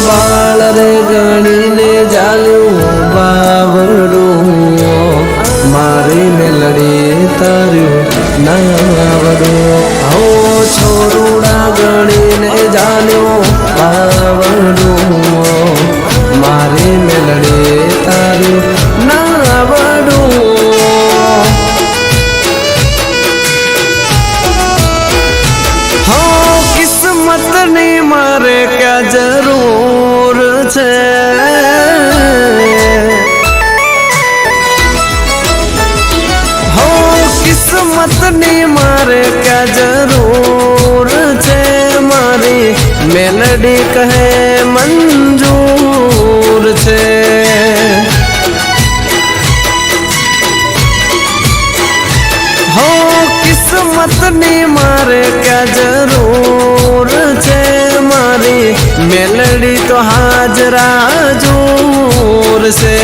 બાળ રે ગણીને જાલ્યું બાવડું મારી મેલડી તાર્યું નાવડું છોરુડા ગણીને જાલ્યો બાવડું મારી મેલડી તાર્યું નાવડું કિસ્મતની મારે ક્યાં જરૂર છે કિસ્મતની મારે ક્યાં જરૂર છે મારી મેલડી કહે મંજૂર છે કિસ્મતની મારે ક્યાં જરૂર છે મારી મેલડી તો હાજરા જોર છે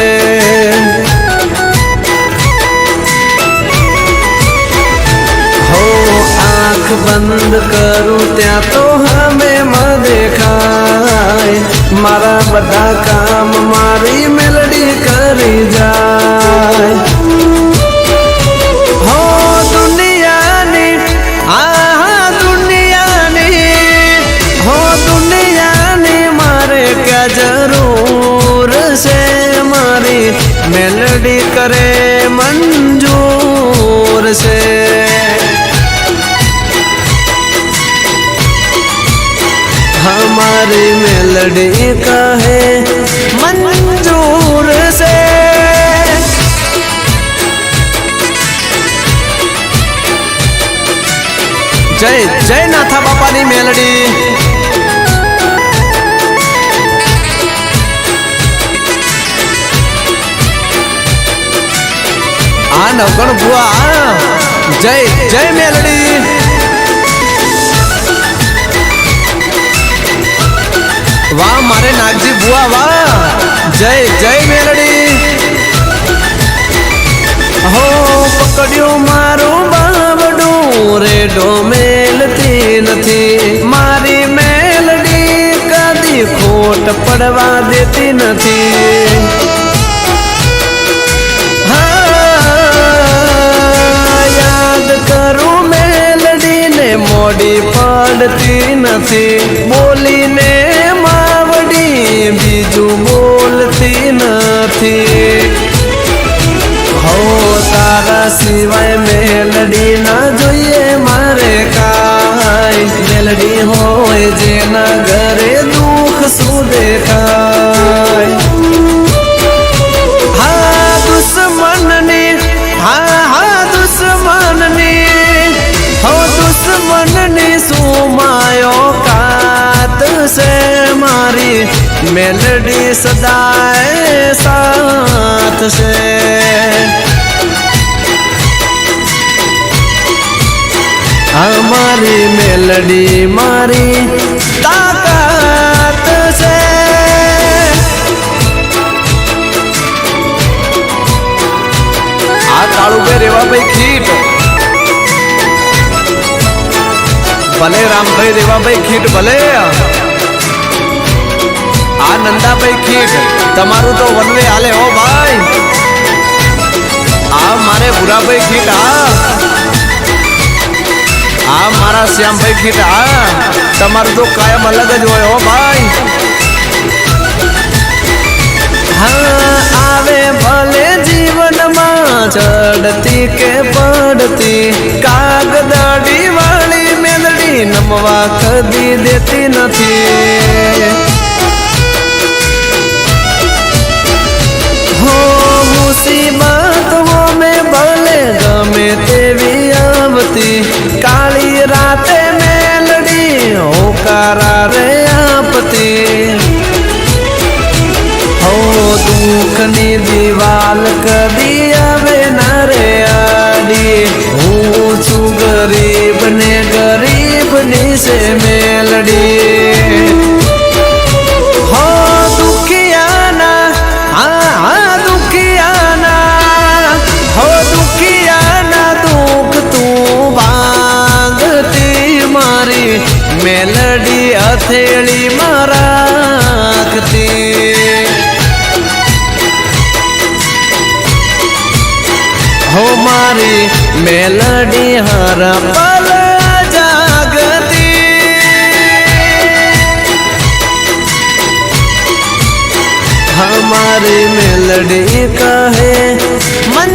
આંખ બંધ કરું ત્યાં તો હમે દેખાય મારા બધા કામ મારી મેલડી કરી જાય જરૂર છે મારી મેલડી કરે મંજૂર છે हमारी मेलडी कहे मंजूर से जय जय नाथा बापानी मेलडी नवगण बुआ जय जय मेलडी वाह मारे नागजी बुआ वाह जय जय मेलडी हो पकड़ियो मारो बावडू रेडो मेलती नथी मारी मेलडी कदी खोट पड़वा देती नथी करूं मेलडी ने मोड़ी पड़ती नथी बोली ने मावड़ी बीजू बोलती नथी हो तारा सिवाय मेलडी ना जोइए मारे काई मेलडी होय जेना घरे दुख सु देखाय हाँ दुश्मननी दुश्मननी सुमायो कात से मारी मेलडी सदाए साथ से हमारी मेलडी मारी ताकत से आ कालू पे रेवा भाई खीट भले राम भाई रेवा भाई खीट भले आ नंदा भाई खीट तमारू तो वनवे हाले हो भाई आ मारे बुरा भाई खीट आ मारा श्याम भाई खीट तमारू तो कायम अलग ज होय हो भाई हाँ आवे भले जीवन में चढ़ती के पड़ती कागदाड़ी वाली मेलडी नमवा कदी देती नथी हो मुसीबत हो में भले गमे तेवी आवती काली राते मेलडी होकारा रे आपती हो दुखनी दीवाल कदी आवे ना रे आडी हूँ छू गरीब ने गरीब नी से मेलडी हो दुखियाना हाँ दुखियाना हो दुखियाना दुख तू भांगती मारी मेलडी हथेली मारा हो मारी मेलडी हर पल जागती हमारी मेलडी कहे मन